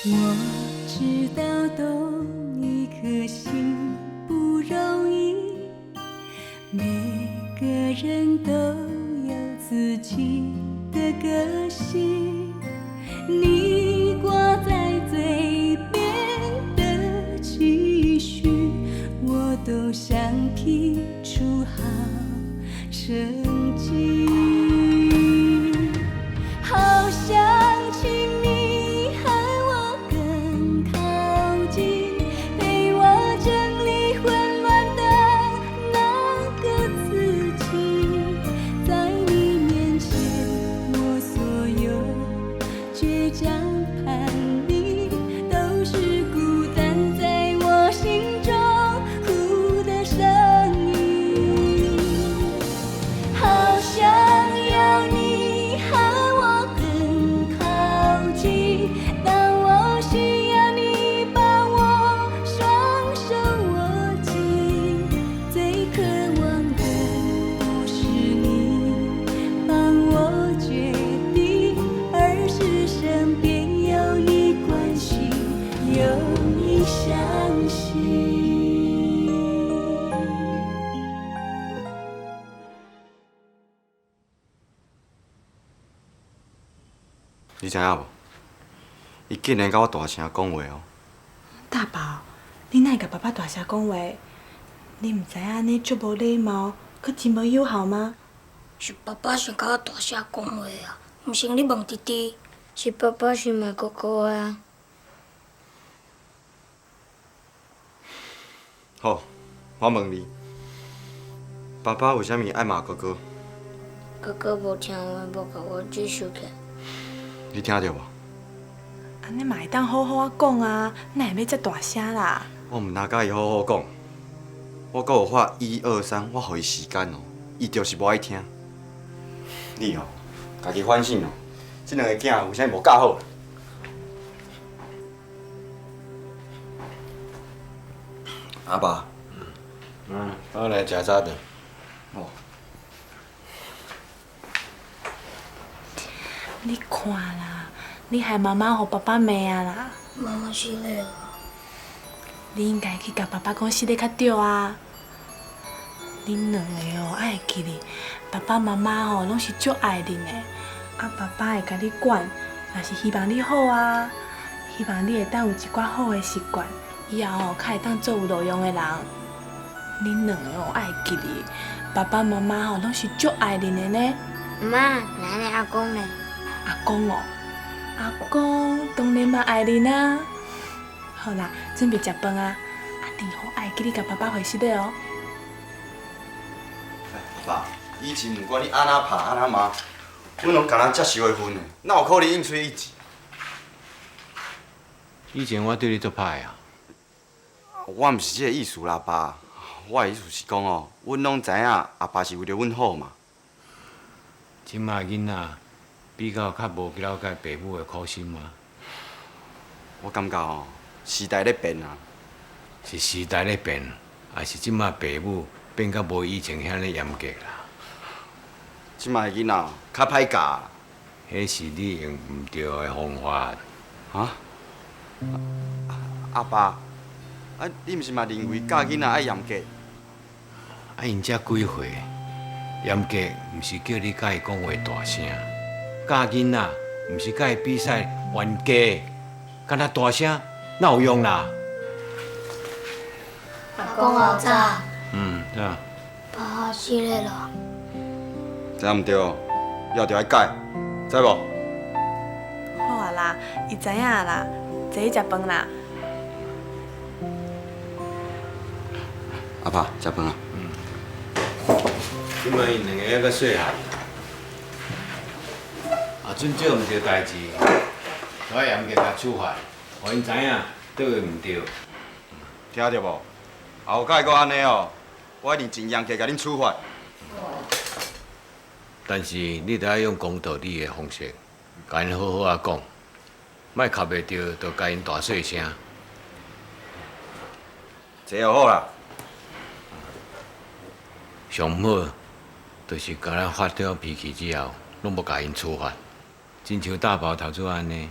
我知道懂一颗心不容易，每个人都有自己的个性。你挂在嘴边的期许，我都想剔除好成绩。好想请你和我更靠近，陪我整理混乱的那个自己。在你面前，我所有倔强叛逆，都是孤单在我心中哭的声音。好想要你和我更靠近，当我需要你把我双手握紧，最渴望的不是你帮我决定，而是身边有你关心，有你相信。你知影无？伊竟然甲我大声讲话哦！大宝，你哪会甲爸爸大声讲话？你毋知影安尼足无礼貌，佮真无友好吗？是爸爸想甲我大声讲话啊，毋是你问弟弟。是爸爸想骂哥哥啊。好，我问你，爸爸为虾米爱骂哥哥？哥哥无听话，无甲我接受起来。你听到无？安尼嘛会当好好啊讲啊，哪会要遮大声啦？我毋但甲伊好好讲，我阁有发1、2、3，我互伊时间哦，伊就是无爱听。你哦，家己反省哦，这两个囝有啥无教好？阿爸，我来食早顿。哦，你看啦，你害妈妈互爸爸骂啊啦！妈妈失礼了。你应该去甲爸爸讲实在较对啊！恁两个哦，爱会记哩，爸爸妈妈吼拢是足爱恁的，啊，爸爸会甲你管，也是希望你好啊，希望你会当有一寡好的习惯，以后吼较会当做有路用的人。恁两个哦，爱会记哩，爸爸妈妈吼拢是足爱恁的呢。妈，奶奶阿公呢？阿公哦，阿公当然嘛爱恁啊。好啦，准备食饭啊！啊，你吼爱记你甲爸爸回信的哦。阿爸，以前毋管你安怎拍安怎骂，阮拢敢若接受的分的，哪有可能应催一击？以前我对你足歹啊，我毋是这个意思啦，爸。我的意思是讲哦，阮拢知影阿爸是为着阮好嘛。即马囡仔比较较无了解爸母的苦心嘛。我感觉哦，时代咧变啊。是时代咧变，还是即马爸母变甲无以前遐尼严格啦？即摆的囡仔较歹教。迄是你用毋对的方法。啊？阿爸，啊，你毋是嘛认为教囡仔爱严格？啊，因遮几岁，严格毋是叫你甲伊讲话大声，教囡仔毋是甲伊比赛冤家，敢若大声哪有用啦？阿公阿早，是啊。爸失礼了。知影毋对，以后着爱改，知无？好啊啦，伊知影啦，坐去食饭啦。阿爸，食饭啊！即摆因两个还阁细汉，啊，准做毋对代志，就要严格甲处罚，互因知影对毋对。听到无？后摆阁安尼哦，我一定尽严格甲恁处罚。但是你得要用讲道理的方式，甲因好好啊讲，莫卡袂着，就甲因大细声。这就好啦。上好，就是甲咱发了脾气之后，拢无甲因处罚。真像大宝头拄安尼，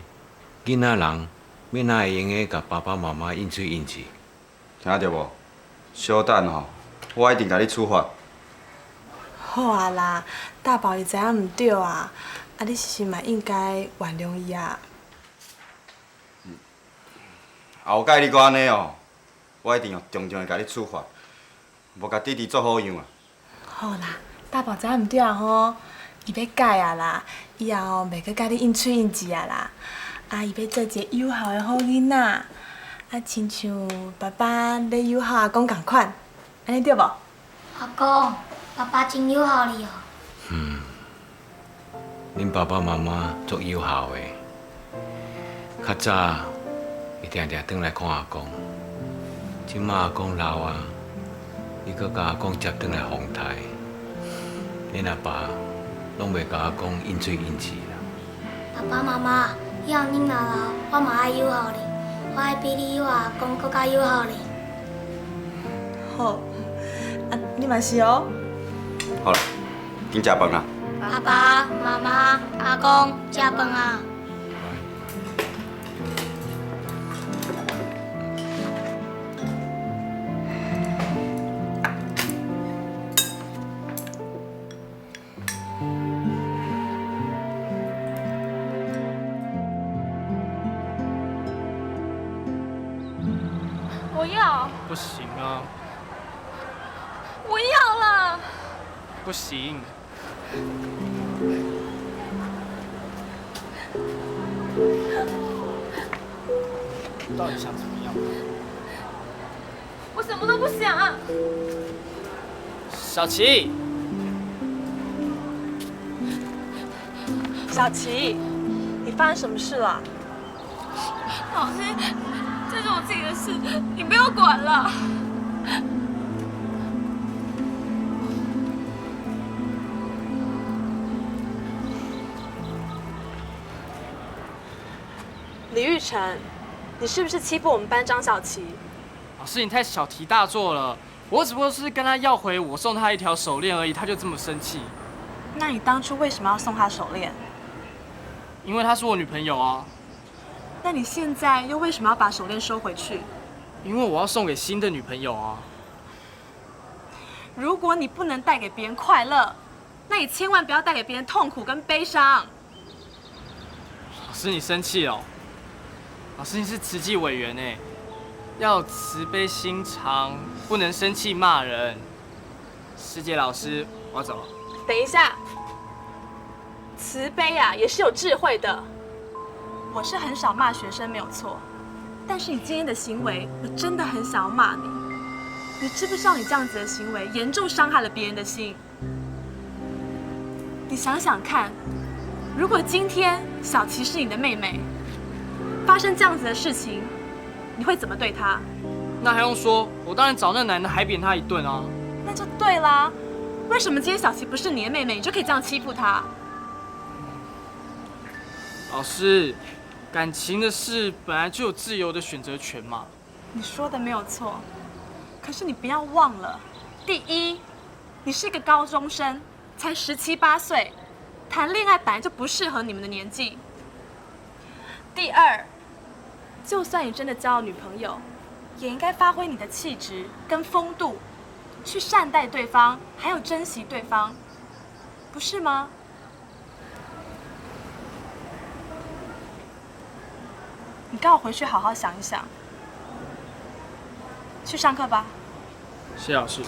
囡仔人要哪会用个甲爸爸妈妈应嘴应气？听到无？小等吼，我一定甲你处罚。好啊啦，大宝伊知影毋对啊，你是嘛应该原谅伊啊。后摆你搁安尼哦，我一定要重重的甲你处罚，无甲弟弟做好样啊。好啦，大宝知影毋对啊吼，伊要改啊啦，以后袂阁甲你应嘴应舌啊啦，伊要做一个友好的好囡仔，亲像爸爸咧友好阿公共款，安尼对无？阿公，爸爸真友好你哦。恁爸爸妈妈足友好的，较早伊定定转来看阿公，即马阿公老啊，伊阁甲阿公接转来风台，恁阿爸拢袂甲阿公应嘴应气啦。爸爸妈妈，以后恁若老，我嘛爱友好你，我爱比你友好阿公更加友好你。好，你嘛是哦。好了，紧食饭啦。爸爸妈妈，阿公，食饭啊！我要，不行啊，我要了。不行。你到底想怎么样？我什么都不想啊。小琪，小琪，你发生什么事了？老师，这是我自己的事，你不要管了。李玉成，你是不是欺负我们班张小琪？老师你太小题大做了，我只不过是跟他要回我送他一条手链而已，他就这么生气。那你当初为什么要送她手链？因为她是我女朋友啊。那你现在又为什么要把手链收回去？因为我要送给新的女朋友啊。如果你不能带给别人快乐，那你千万不要带给别人痛苦跟悲伤。老师你生气了哦？老师你是慈济委员哎，要慈悲心肠，不能生气骂人。师姐老师，我要走了。等一下，慈悲啊也是有智慧的。我是很少骂学生没有错，但是你今天的行为，我真的很想要骂你。你知不知道你这样子的行为严重伤害了别人的心？你想想看，如果今天小琪是你的妹妹，发生这样子的事情，你会怎么对她？那还用说？我当然找那男的海扁他一顿啊！那就对啦。为什么今天小琪不是你的妹妹，你就可以这样欺负她？老师，感情的事本来就有自由的选择权嘛。你说的没有错，可是你不要忘了，第一，你是一个高中生，才17、18岁，谈恋爱本来就不适合你们的年纪。第二，就算你真的交了女朋友，也应该发挥你的气质跟风度，去善待对方，还有珍惜对方，不是吗？你跟我回去好好想一想。去上课吧。谢老师。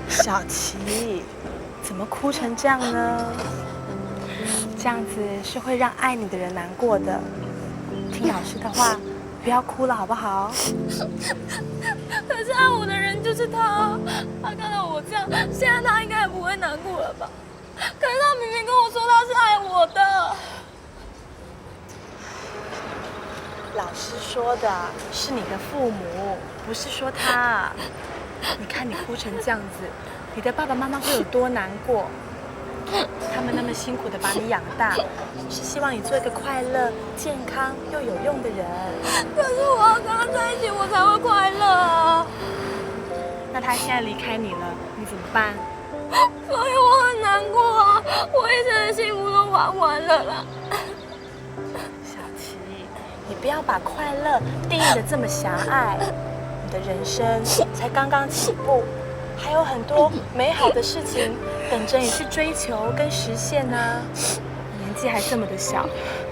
小琪，怎么哭成这样呢？这样子是会让爱你的人难过的。听老师的话，不要哭了，好不好？可是爱我的人就是他，他看到我这样，现在他应该也不会难过了吧？可是他明明跟我说他是爱我的。老师说的是你的父母，不是说他。你看你哭成这样子，你的爸爸妈妈会有多难过？他们那么辛苦的把你养大，是希望你做一个快乐、健康又有用的人。可是我要跟他在一起，我才会快乐啊！那他现在离开你了，你怎么办？所以我很难过啊！我一生的幸福都玩完了啦。小琪，你不要把快乐定义得这么狭隘。你的人生才刚刚起步，还有很多美好的事情等着你去追求跟实现呢。年纪还这么的小，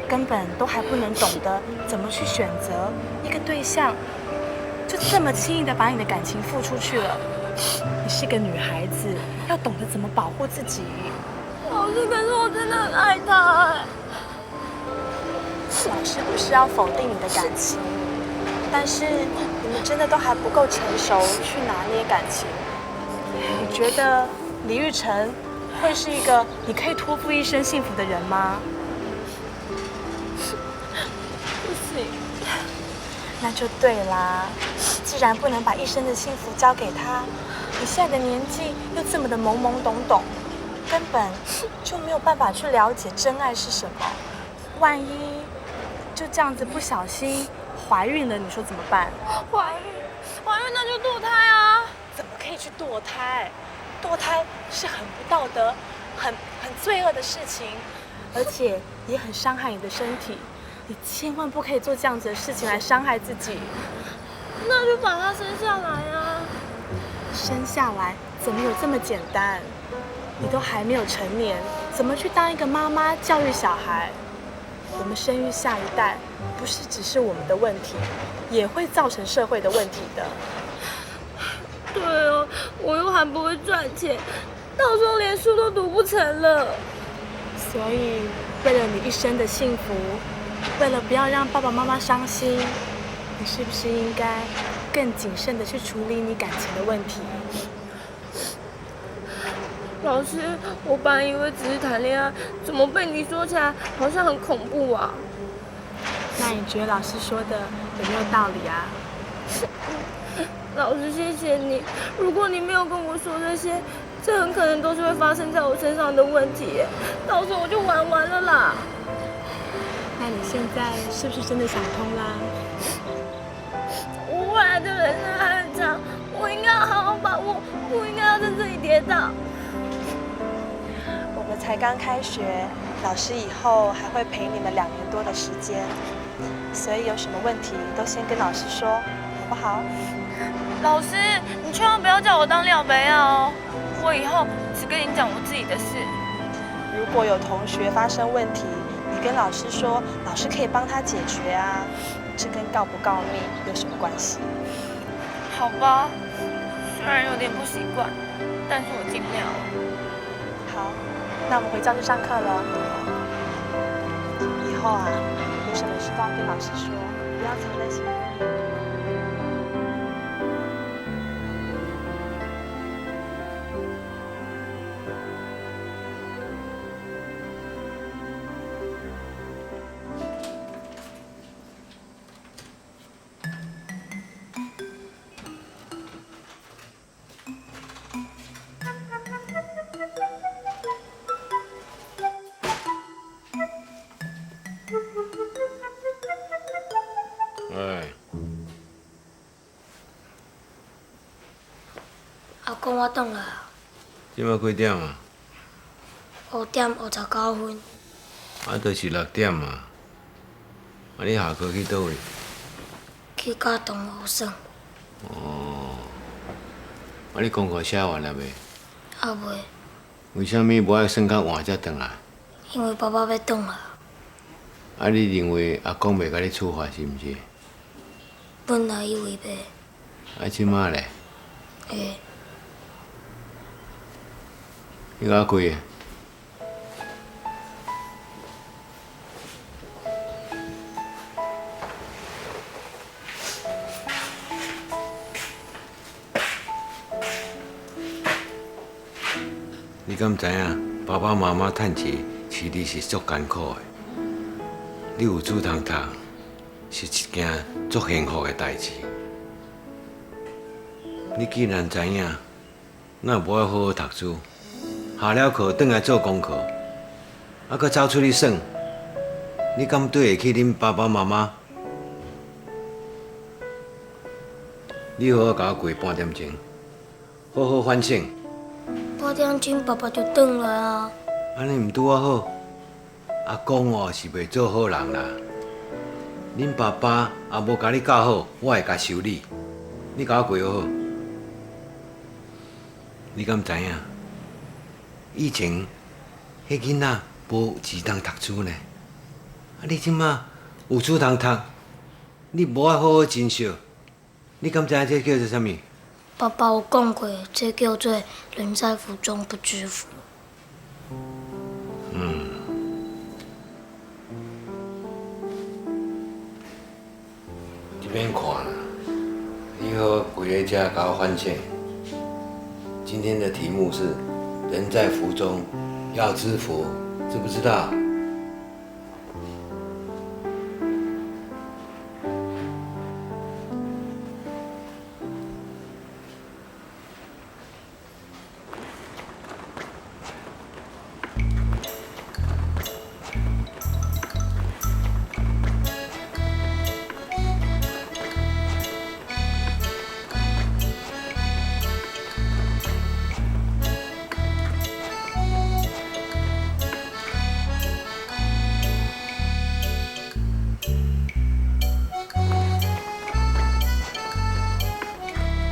根本都还不能懂得怎么去选择一个对象，就这么轻易的把你的感情付出去了。你是个女孩子，要懂得怎么保护自己。老师，可是我真的很爱他哎。老师不是要否定你的感情，但是你们真的都还不够成熟去拿捏感情。你觉得李玉成会是一个你可以托付一生幸福的人吗？不行。那就对啦，既然不能把一生的幸福交给他，你现在的年纪又这么的懵懵懂懂，根本就没有办法去了解真爱是什么。万一就这样子不小心怀孕了，你说怎么办？怀孕那就堕胎啊！怎么可以去堕胎？堕胎是很不道德、很罪恶的事情，而且也很伤害你的身体。你千万不可以做这样子的事情来伤害自己。那就把他生下来啊！生下来怎么有这么简单？你都还没有成年，怎么去当一个妈妈教育小孩？我们生育下一代，不是只是我们的问题，也会造成社会的问题的。对哦，我又还不会赚钱，到时候连书都读不成了。所以，为了你一生的幸福，为了不要让爸爸妈妈伤心，你是不是应该更谨慎地去处理你感情的问题？老师，我本来以为只是谈恋爱，怎么被你说起来好像很恐怖啊？那你觉得老师说的有没有道理啊？老师，谢谢你。如果你没有跟我说这些，这很可能都是会发生在我身上的问题，到时候我就玩完了啦。那你现在是不是真的想通啦？我未来的人生还很长，我应该要好好把握，不应该要在这里跌倒。我们才刚开学，老师以后还会陪你们2年多的时间，所以有什么问题都先跟老师说，好不好？老师，你千万不要叫我当廖北亚哦，我以后只跟你讲我自己的事。如果有同学发生问题，你跟老师说，老师可以帮他解决啊，这跟告不告密有什么关系？好吧，虽然有点不习惯，但是我尽量。好，那我们回教室上课了。以后啊，有什么事都要跟老师说，不要藏在心里。阿公，我转来啊。即摆几点啊5点59分。啊，就是6点啊。啊，你下课去倒位？去教同学耍。哦。啊，你功课写完了未？还未。为什么无爱算较晚才转来？因为爸爸要转来。啊，你认为阿公袂甲你处罚是毋是？本来以为要。啊，即马咧？会。你甲几个？你敢知影？爸爸妈妈趁钱其实是足艰苦的。你有书通读，是一件足幸福的代志。你既然知影，那无爱好好读书，下了课转来做功课，啊，搁走出去耍，你敢对得起恁爸爸妈妈？你好好甲我跪半点钟，好好反省。8点钟爸爸就转来啊。安尼毋拄啊好？阿公哦是袂做好人啦。恁爸爸也无甲你教好，我会甲修理。你甲我跪好好。你敢知影？以前迄囡仔无钱通读书呢，啊！你即马有书通读，你无爱好好珍惜。你敢知影这叫做啥物？爸爸有讲过，这叫做人在福中不知福。一边看啦，你好跪在这甲我反省。今天的题目是“人在福中要知福”，知不知道？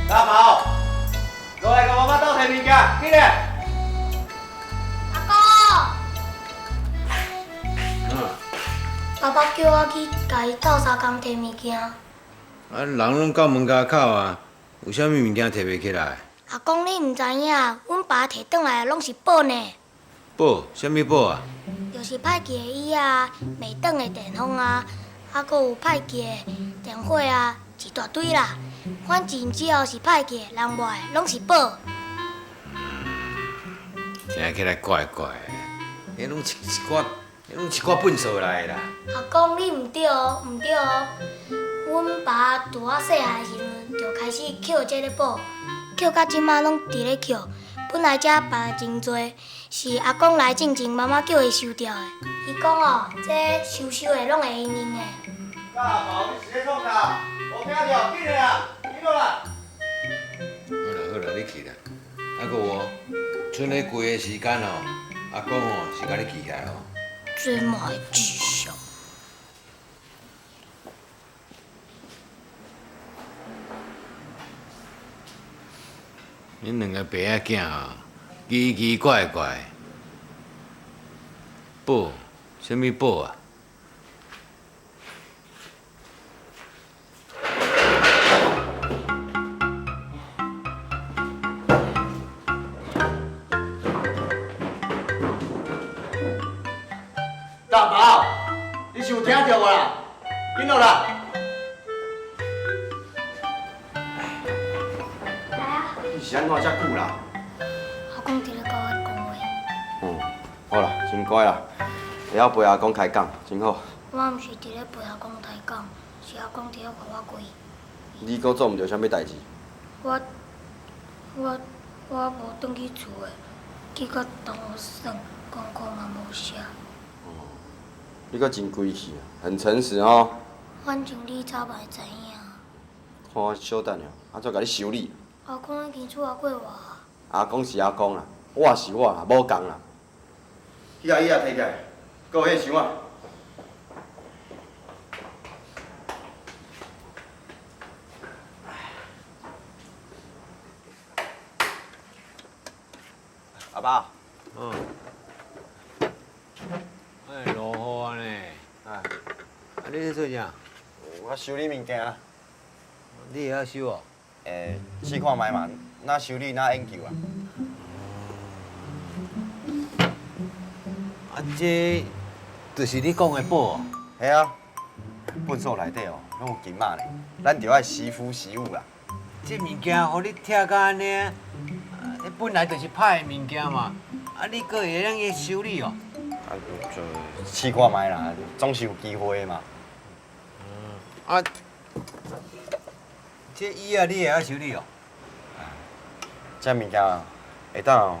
大宝，落来甲妈妈斗摕物件，紧嘞！阿公，爸爸叫我去甲伊斗相共摕物件。啊，人拢到门口口啊，有啥物物件摕袂起来？阿公，你毋知影，阮爸摕转来的拢是宝呢。宝？啥物宝啊？就是歹记的椅啊，袂转的电风啊，还佫有歹记的电火啊，一大堆啦。反正只要是歹记的、人卖的，拢是宝。听起来怪怪的，迄拢一寡粪扫来的啦。阿公，你毋对哦，毋对哦。阮爸伫我细汉的时阵就开始捡这个宝，捡到即马拢伫咧捡。本来遮摆真多，是阿公来进前，妈妈叫伊收掉的。伊讲哦，这收的拢会用的。大宝，你是咧创啥？无听到，紧嘞啦，紧落来。好啦，你去啦。啊，搁有哦，剩咧规个时间哦，阿公哦是甲你记起来哦。这嘛会记上。恁两个爸仔囝哦，奇奇怪怪。宝，什么宝啊？大宝，你是有听到无啦？紧落来。来啊！你是安怎遮久啦？阿公伫咧甲我讲话。好啦，真乖啦，会晓陪阿公开讲，真好。我毋是伫咧陪阿公抬讲，是阿公伫咧甲我跪。你搁做毋着啥物代志？我无转去厝诶，去甲同学耍，功课嘛无写。你搁真规气啊，很诚实哦。反正你早嘛会知影。看我小等下，啊，再甲你修理。阿公已经厝外过我。阿公是阿公啦，我是我啦，无共啦。去甲椅仔摕起来，搁有迄箱啊。阿爸。哎，落雨呢。啊，你咧做啥？我修理物件啊。你会晓修哦？试看卖嘛，哪修理哪研究啊。啊，这就是你讲的宝哦。系啊，粪扫内底哦，拢有金仔呢，咱着爱惜福惜物啦。这物件互你拆甲安尼，你本来就是歹的物件嘛，啊，你个会当去修理哦？啊，就试看卖啦，总是有机会的嘛。啊，这椅啊，你会晓修理哦？这物件会当哦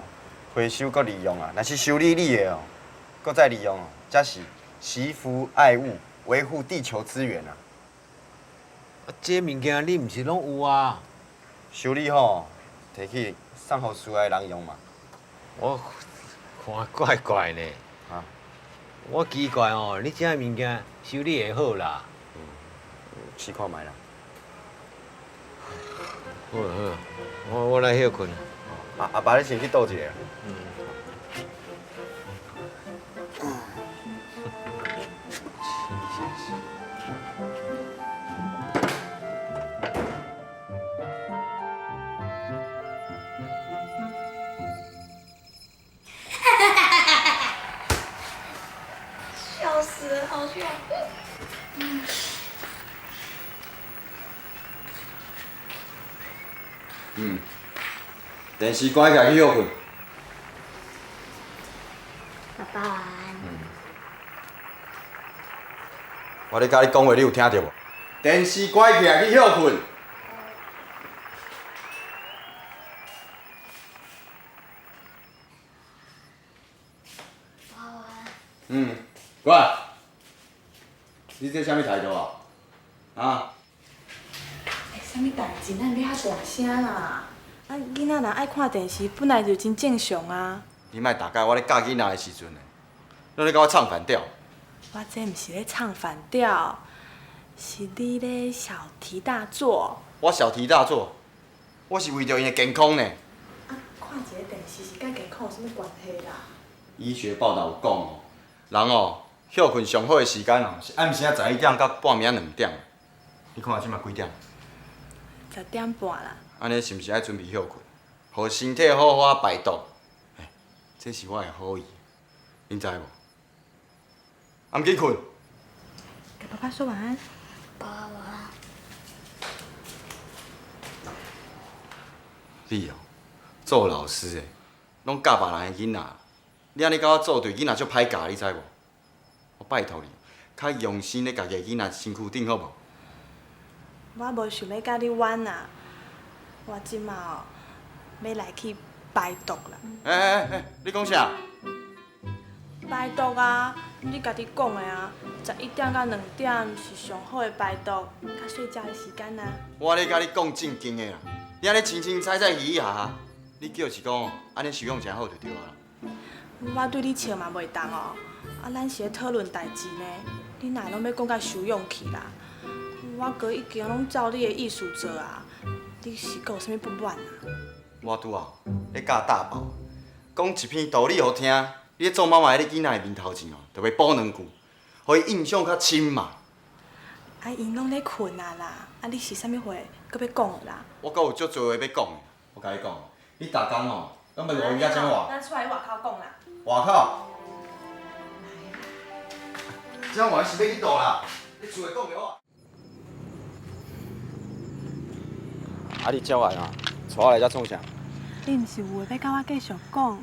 回收搁利用啊，若是修理你的哦，搁再利用哦，才是惜福爱物，维护地球资源啊。啊，这物件你毋是拢有啊？修理好，摕去送互需要的人用嘛。我看怪怪呢。啊，我奇怪哦，你这物件修理会好啦？试看卖啦。好好，我来休困。阿爸，你先去倒一个。笑死了，好笑。电视关起来去休困。爸爸晚安。我咧甲你讲话，你有听到无？电视关起来去休困。爸爸晚安。乖。你这啥物态度啊？啊？啥物代志？咱要遐大声啦！啊，囡仔若爱看电视，本来就真正常啊。你莫大概我咧教囡仔的时阵呢，你咧甲我唱反调。我这毋是咧唱反调，是你咧小题大做。我小题大做，我是为着因的健康呢。啊，看一个电视是甲健康有啥物关系啦？医学报道有讲哦，人哦休困上好的时间哦是暗时11点到半暝2点。你看即马几点10点半啦。安尼是毋是爱准备休困，互身体好好排毒？这是我的好意，恁知无？啊，毋紧困。给爸爸说晚安。爸爸晚安。你哦，做老师的，拢教别人的囡仔，你安尼甲我做对，囡仔足歹教，你知无？我拜托你，较用心咧，家己的囡仔身躯顶好无？我无想要甲你玩啊，我即马哦要来去排毒啦。你讲啥？排毒啊，你家己讲的啊，11点到2点是上好的排毒，甲睡觉的时间啊。我咧甲你讲正经的啦，你安尼清清彩彩嘻嘻哈哈，你叫是讲安尼修养诚好就对啊啦。我对你笑嘛袂当哦，啊，咱是咧讨论代志呢，你哪拢要讲甲修养去啦？我哥已经拢照你的意思做啊，你是阁有啥物不满啊？我拄啊咧教大宝，讲一篇道理互听，你咧做妈妈咧囡仔的面头前哦，就要补2句，互伊印象较深嘛。啊，因拢咧困啊啦，啊，你是啥物话阁要讲的啦？我阁有足多话要讲的，我甲你讲，你逐工哦，拢要录音甲讲话。咱出来外口讲啦。外口，讲话是要去倒啦，你厝诶讲袂好。啊，你照来啊，带我来遮创啥？你毋是有话要甲我继续讲，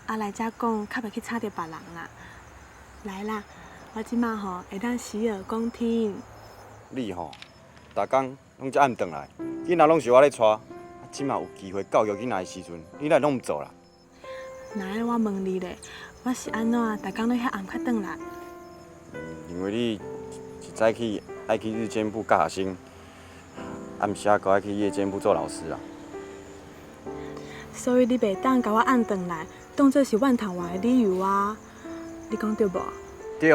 啊来遮讲，较袂去吵着别人啦。来啦，我即马吼会当洗耳恭听。你吼，逐工拢遮暗转来，囡仔拢是我咧带，即马有机会教育囡仔的时阵，你来拢毋做啦？那安尼我问你咧，我是安怎逐工拢遐暗较转来？因为你一早起爱去日间部教学生，暗时啊，搁爱去夜间部做老师啊。所以你袂当甲我暗转来，当做是怨叹我的理由啊？你讲对无？对，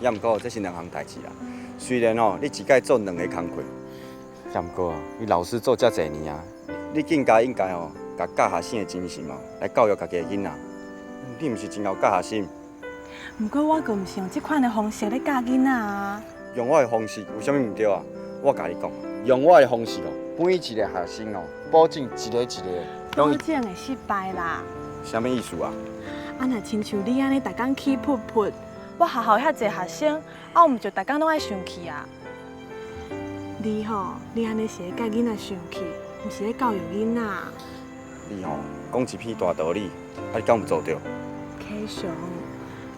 也毋过这是2项代志啦。虽然哦，你一届做2个工课，也毋过你老师做遮侪年啊，你应该哦，甲教学生的精神哦，来教育家己的囡仔。你毋是真有教学心。毋过我阁毋是用即款的方式咧教囡仔啊。用我的方式有啥物毋对啊？我甲你讲，用我的方式哦，每一个学生哦，保证一个保证会失败啦。啥物意思啊？啊，若亲像你安尼，逐工气噗噗，我学校遐侪学生，啊，毋就逐工拢爱生气啊？你吼，你安尼是咧教囡仔生气，毋是咧教育囡仔。你吼讲一片大道理，你敢有做着？K 熊，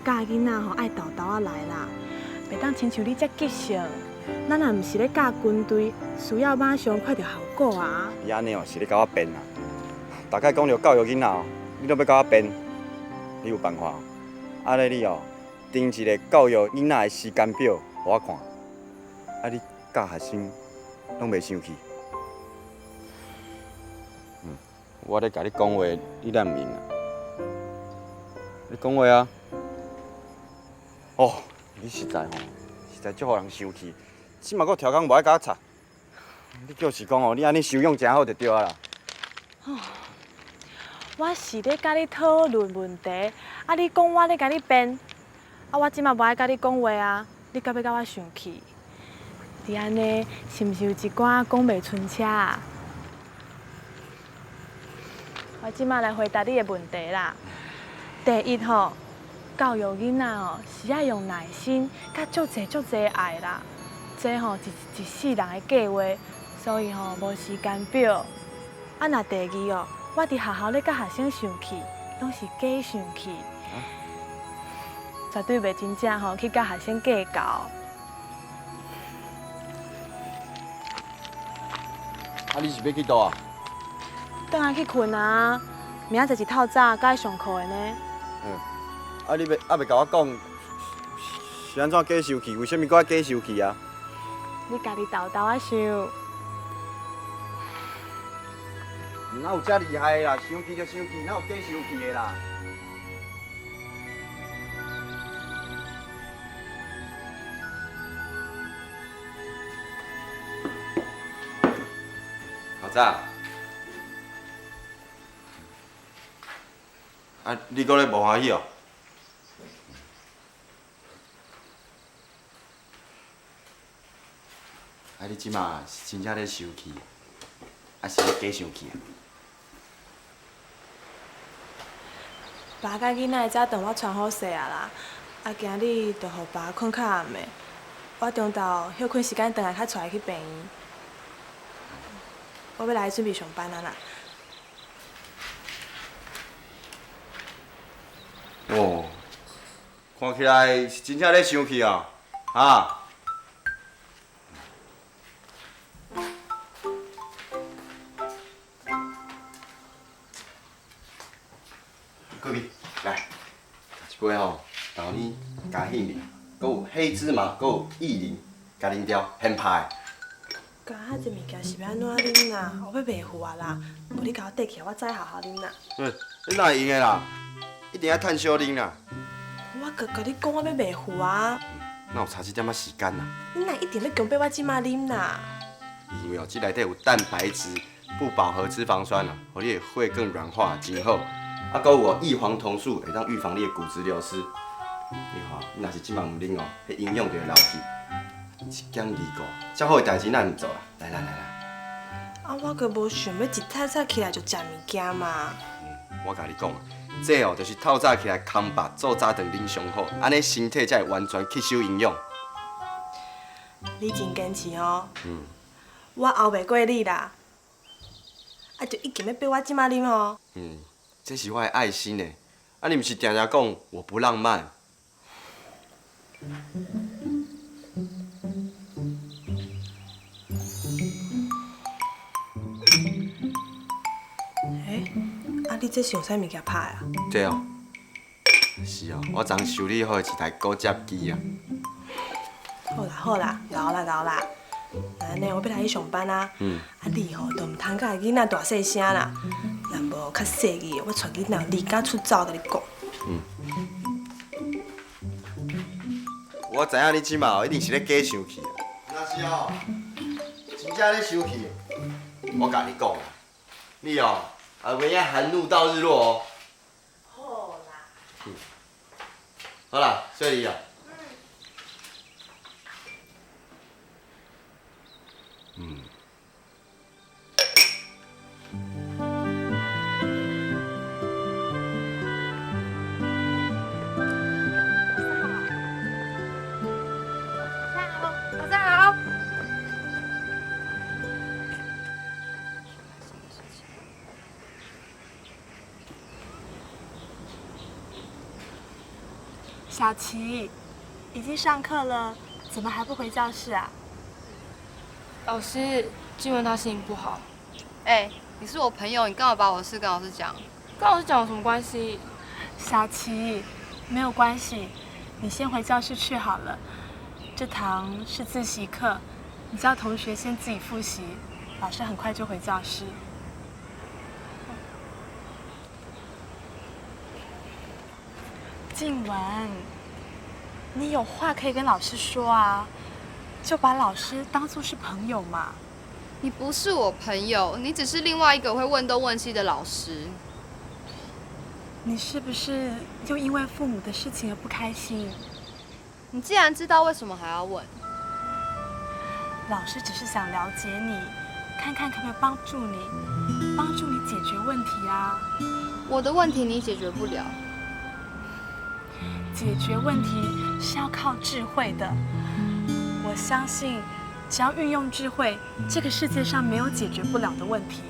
教囡仔吼爱豆豆仔来啦，袂当亲像你遮急性。咱若毋是咧教军队，需要马上看到效果啊！你安尼哦是咧甲我编啊！大概讲着教育囡仔哦，你都要甲我编，你有办法？安尼你哦定一个教育囡仔的时间表，互我看。啊，你教学生拢袂生气？我咧甲你讲话，你哪毋应啊？你讲话啊！哦，你实在足互人生气。即马搁调工无爱甲我插，你就是讲哦，你安尼修养真好就对啊啦。我是咧甲你讨论问题，啊，你讲我咧甲你编，啊，我即马无爱甲你讲话啊，你敢要甲我生气？你安尼是毋是有一寡讲袂出车啊？我即马来回答你的问题啦。第一吼，教育囡仔哦是要用耐心，甲足济爱啦。这吼一世人的计划，所以吼无时间表。啊，那第二哦，我伫学校咧甲学生生气，拢是假生气，绝对袂真正吼去甲学生计较。啊，你是要去倒啊？倒来去困啊！明仔载是透早该上课的呢。啊，你袂甲我讲是安怎假生气？为什么搁假生气啊？你家己豆豆啊想，哪有遮厉害的啦？生气就生气，哪有假生气的啦？校长，啊，你搁咧无欢喜哦？啊，你即马是真正咧生气，还是咧假生气啊？爸甲囡仔早顿我穿好势啊啦，啊今日就互爸困较暗的，我中昼休困时间转来较带伊去病院，我要来准备上班啊啦。哦，看起来是真正咧生气啊！啊！过去，来，一杯吼，豆奶加杏仁，搁有黑芝麻，搁有薏仁，加啉掉，很派。加遐济物件是要安怎啉啦？我要袂赴啊啦，无你甲我缀起来，我再好好啉啦。你哪会用的啦？一定要趁小啉啦。我甲你讲，我要袂赴啊。哪有差一点仔时间啦？你若一定要强迫我即马啉啦？因为哦，这内底有蛋白质、不饱和脂肪酸啊，互你的血更软化，真好。啊，搁有异黄酮素会当预防你的骨质流失。你看，你若是即马唔啉哦，迄营养就会流去。一减二顾，遮好的代志咱唔做啦。来。啊，我阁无想要一早早起来就食物件嘛。我甲你讲，这哦就是透早起来空腹做早顿啉上好，安尼身体才会完全吸收营养。你真坚持哦。我熬袂过你啦。啊，就一定要逼我即马啉哦。这是我的爱心呢。啊，你毋是常常讲我不浪漫？啊，你这是用啥物件拍啊？对哦，是哦，我昨修理好的一台高接机啊。好啦，熬啦。那安尼我要来去上班啊。啊，你吼都毋通甲囡仔大细声啦，若无较细个，我带囡仔离家出走，甲你讲。我知影你即马一定是咧假生气啊。若是哦，真正咧生气，我甲你讲啦，你哦，也袂晓含怒到日落哦。好啦。好啦，睡你啊。早上好。小琪，已经上课了，怎么还不回教室啊？老师，静雯她心情不好。你是我朋友，你干嘛把我的事跟老师讲？跟老师讲有什么关系？小琪，没有关系，你先回教室去好了。这堂是自习课，你叫同学先自己复习，老师很快就回教室。静雯，你有话可以跟老师说啊，就把老师当作是朋友嘛。你不是我朋友，你只是另外一个会问东问西的老师。你是不是又因为父母的事情而不开心？你既然知道，为什么还要问？老师只是想了解你，看看可不可以帮助你解决问题啊。我的问题你解决不了。解决问题是要靠智慧的，我相信，只要运用智慧，这个世界上没有解决不了的问题。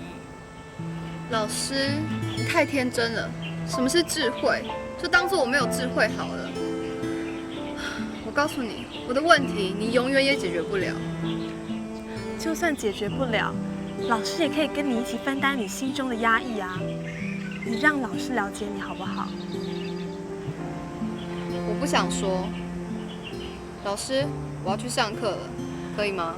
老师，你太天真了。什么是智慧？就当做我没有智慧好了。我告诉你，我的问题你永远也解决不了。就算解决不了，老师也可以跟你一起分担你心中的压抑啊。你让老师了解你好不好？我不想说。老师，我要去上课了，可以吗？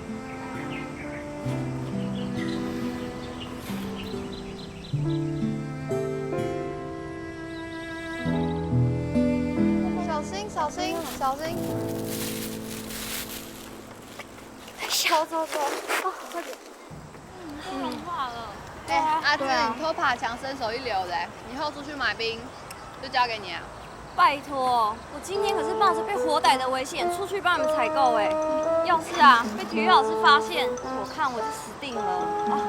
小心，小心，小心！走，快点！都融化了。阿志，你偷爬墙，身手一流的，以后出去买冰就交给你啊。拜托，我今天可是冒着被火逮的危险出去帮你们采购哎，要是啊被体育老师发现，我看我就死定了啊！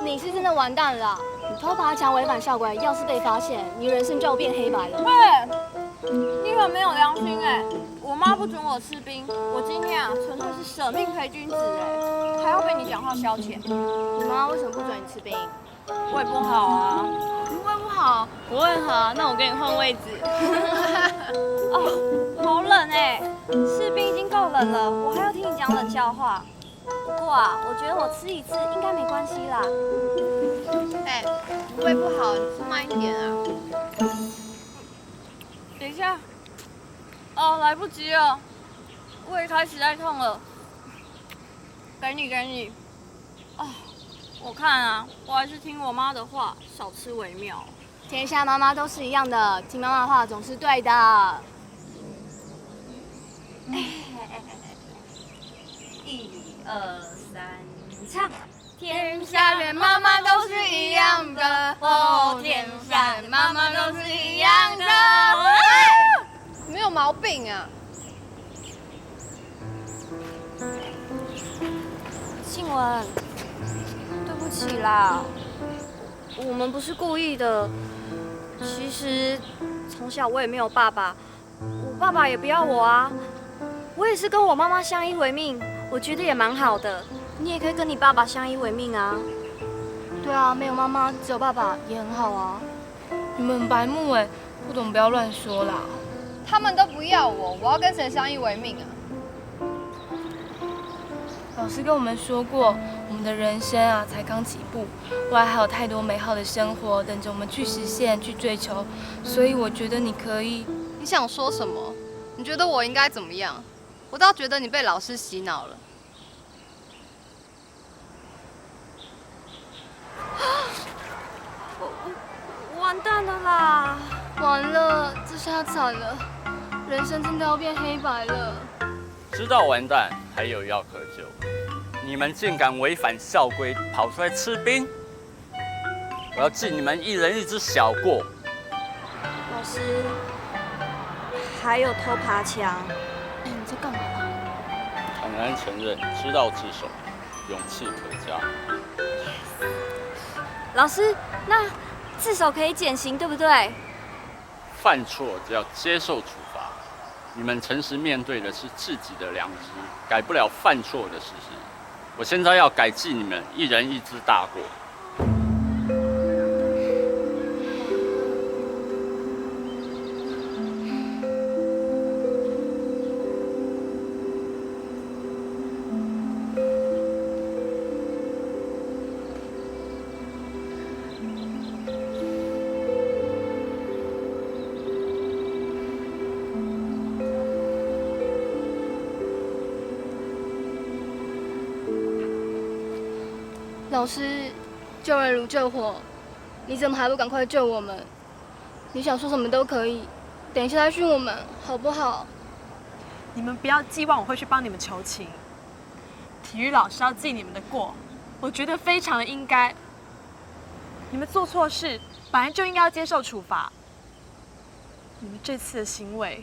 你是真的完蛋了，你偷爬墙违反校规，要是被发现，你人生就要变黑白了。对，你很没有良心哎！我妈不准我吃冰，我今天啊纯粹是舍命陪君子哎，还要被你讲话消遣。你妈为什么不准你吃冰？胃不好啊。胃不好，我胃好，那我跟你换位置。哦，好冷哎！士兵已经够冷了，我还要听你讲冷笑话。不过啊，我觉得我吃一次应该没关系啦。你胃不好，你吃慢一点啊。等一下，哦，来不及了，胃开始在痛了。给你。哦。我看啊，我还是听我妈的话，少吃为妙。天下妈妈都是一样的，听妈妈的话总是对的。1、2、3，唱！天下的妈妈都是一样的，哦，天下的妈妈都是一样的。没有毛病啊。静雯。对不起啦，我们不是故意的。其实从小我也没有爸爸，我爸爸也不要我啊。我也是跟我妈妈相依为命，我觉得也蛮好的。你也可以跟你爸爸相依为命啊。对啊，没有妈妈只有爸爸也很好啊。你们很白目哎，不懂不要乱说啦。他们都不要我，我要跟谁相依为命啊？老师跟我们说过，我们的人生啊才刚起步，未来还有太多美好的生活等着我们去实现、去追求。所以我觉得你可以。你想说什么？你觉得我应该怎么样？我倒觉得你被老师洗脑了。我完蛋了啦！完了，这下惨了，人生真的要变黑白了。知道完蛋还有药可救，你们竟敢违反校规跑出来吃冰！我要记你们一人一只小过。老师，还有偷爬墙，你在干嘛？坦然承认，知道自首，勇气可嘉。老师，那自首可以减刑，对不对？犯错就要接受处罚。你们诚实面对的是自己的良知，改不了犯错的事实。我现在要改记你们一人一只大过。老师，救人如救火，你怎么还不赶快救我们？你想说什么都可以，等一下再训我们，好不好？你们不要寄望我会去帮你们求情。体育老师要记你们的过，我觉得非常的应该。你们做错事，本来就应该要接受处罚。你们这次的行为，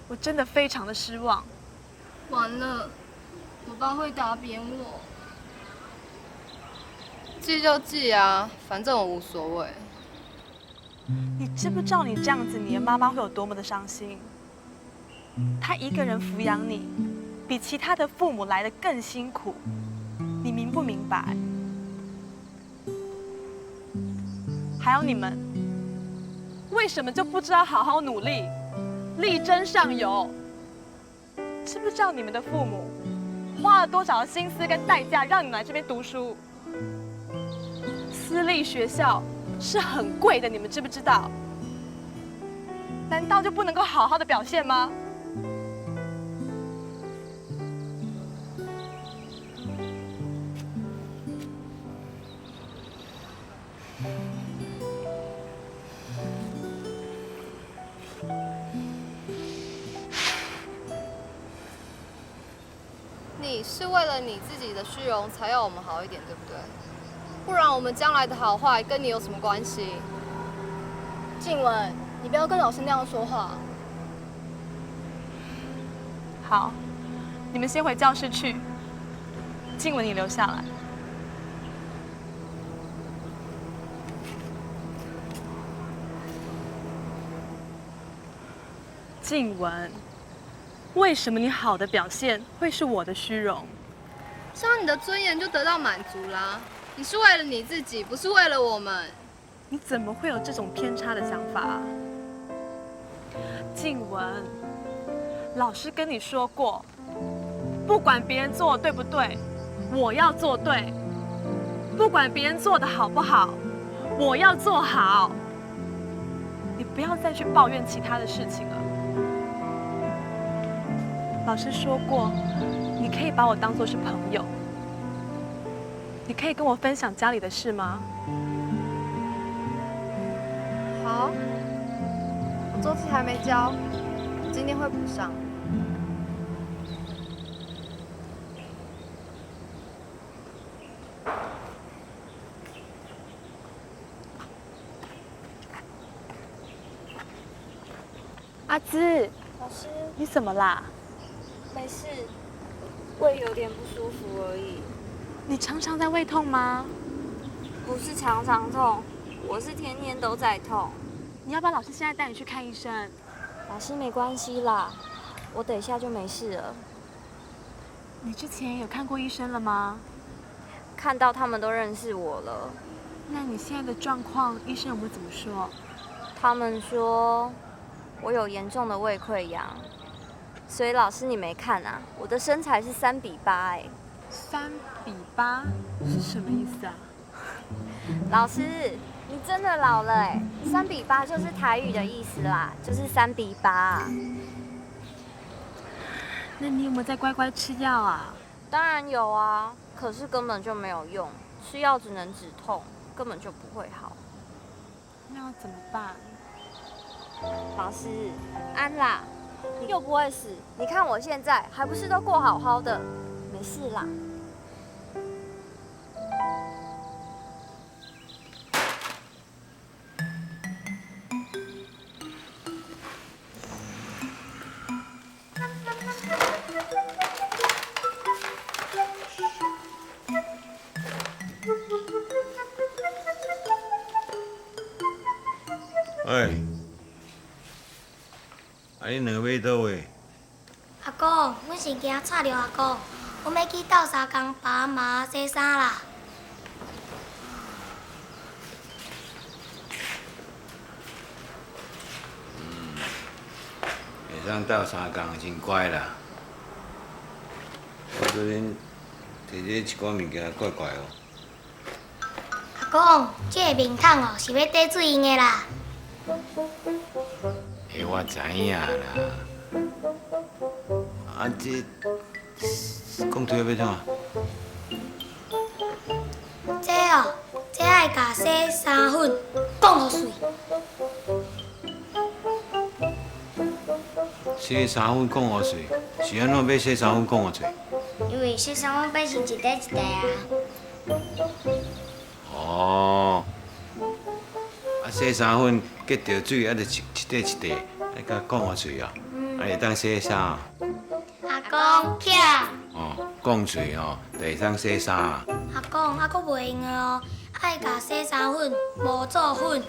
我真的非常的失望。完了，我爸会打扁我。记就记啊，反正我无所谓。你知不知道你这样子，你的妈妈会有多么的伤心？她一个人抚养你，比其他的父母来得更辛苦，你明不明白？还有你们，为什么就不知道好好努力，力争上游？知不知道你们的父母花了多少的心思跟代价让你们来这边读书？私立学校是很贵的，你们知不知道？难道就不能够好好的表现吗？你是为了你自己的虚荣才要我们好一点，对不对？不然我们将来的好坏跟你有什么关系？静雯，你不要跟老师那样说话。好，你们先回教室去。静雯，你留下来。静雯，为什么你好的表现会是我的虚荣？这样你的尊严就得到满足啦。你是为了你自己，不是为了我们。你怎么会有这种偏差的想法？静雯，老师跟你说过，不管别人做的对不对，我要做对；不管别人做的好不好，我要做好。你不要再去抱怨其他的事情了。老师说过，你可以把我当作是朋友。你可以跟我分享家里的事吗？好，我作词还没交，我今天会补上。阿芝，老师，你怎么啦？没事，胃有点不舒服而已。你常常在胃痛吗？不是常常痛，我是天天都在痛。你要不要老师现在带你去看医生？老师没关系啦，我等一下就没事了。你之前有看过医生了吗？看到他们都认识我了。那你现在的状况，医生有没有怎么说？他们说我有严重的胃溃疡，所以老师你没看啊？我的身材是3:8哎。3:8是什么意思啊？老师，你真的老了哎！3:8就是台语的意思啦，就是3:8。那你有没有在乖乖吃药啊？当然有啊，可是根本就没有用，吃药只能止痛，根本就不会好。那要怎么办？老师，安啦，你又不会死，你看我现在还不是都过好好的，没事啦。哎，你两个要倒位？阿公，阮是惊吵着阿公，阮要去斗相共爸妈洗衫啦。会当斗相共真乖啦。我昨天摕这一寡物件怪怪哦。阿公，这个面桶哦是要滴水用的啦。我知影啦。啊，这讲对要怎啊？这爱甲洗衫粉讲互水。洗衫粉讲互水，是安怎要洗衫粉讲互水？因为洗衫粉变成一块一块啊。哦，洗衫粉结着水，就一块一块，甲讲互水啊，会当洗衫啊。阿公徛。哦，讲水哦，就会当洗衫啊。阿公，还佫袂用的哦，爱甲洗衫粉磨做粉，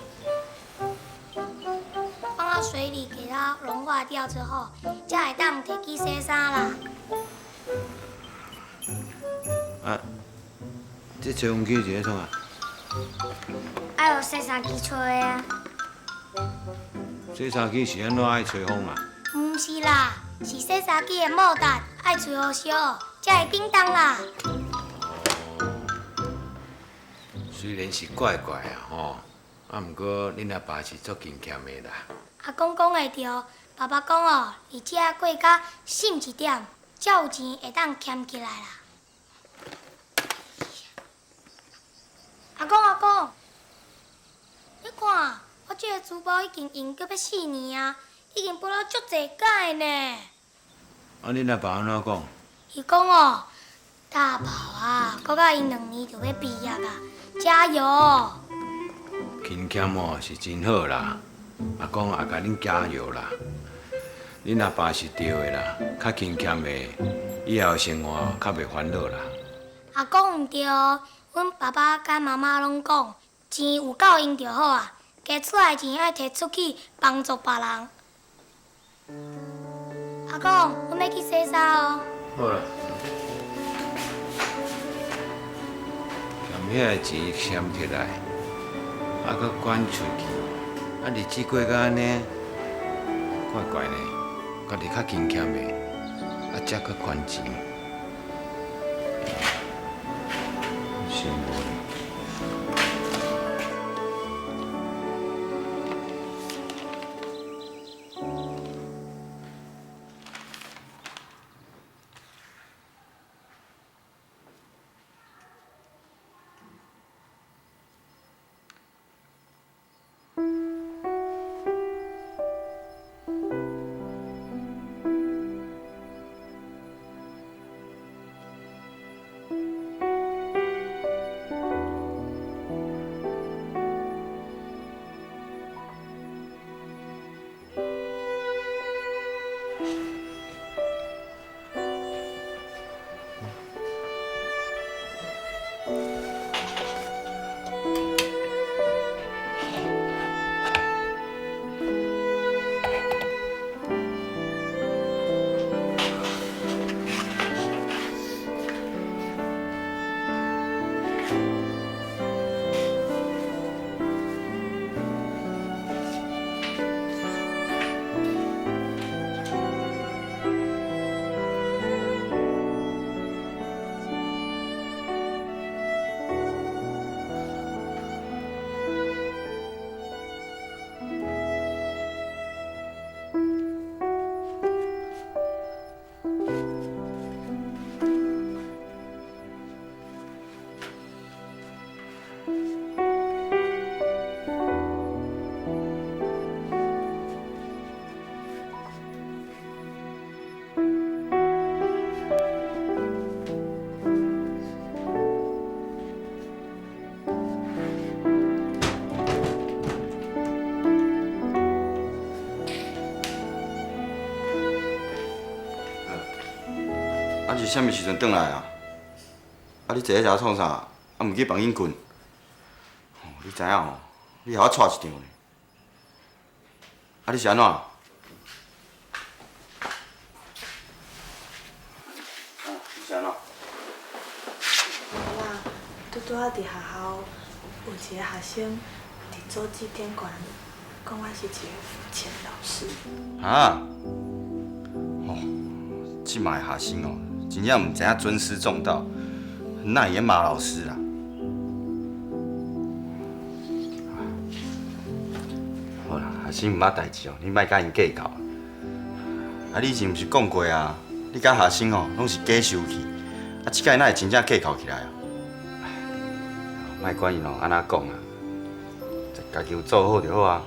放到水里给它融化掉之后，才会当摕去洗衫啦。啊，这吹风机是咧创啊？爱用洗衫机吹啊？洗衫机是安怎爱吹风啊？毋是啦，是洗衫机的毛蛋爱吹好烧，才会叮当啦。虽然是怪怪啊吼，啊，毋过恁阿爸是足勤俭的啦。阿公讲会对，爸爸讲哦，而且过甲醒一点，才有钱会当俭起来啦。阿公，你看，我这个珠宝已经用到要4年啊，已经保了足侪届呢。啊，恁阿爸安怎讲？伊讲哦，大宝啊，搁甲因2年就要毕业啊，加油！勤俭哦是真好啦，阿公也甲恁加油啦。恁阿爸是对的啦，较勤俭的，以后生活较袂烦恼啦。阿公毋对哦，阮爸爸甲妈妈拢讲，钱有够用就好啊，加出来的钱爱摕出去帮助别人。阿公，阮要去洗衫哦。好啦，嫌遐个钱嫌起来，啊，搁管出去，啊，日子过甲安尼，怪怪呢。家己较勤俭的，啊，才搁管钱，羡慕呢。啊是啥物时阵转来啊？啊你坐咧遮创啥？啊毋去房间困？你知影吼？你互我带一场呢？啊你是安怎？你是安怎？无啦，拄仔伫学校有一个学生伫做指点员，讲我是一个付钱老师。啊？哦，即卖学生哦，真正毋知影尊师重道，哪会骂老师啦？好啦，学生毋捌代志哦，你莫甲因计较。啊，你以前毋是讲过啊？你甲学生哦，拢是假收去，啊，即摆哪会真正计较起来啊？莫管伊咯安怎讲啊，家己有做好就好啊。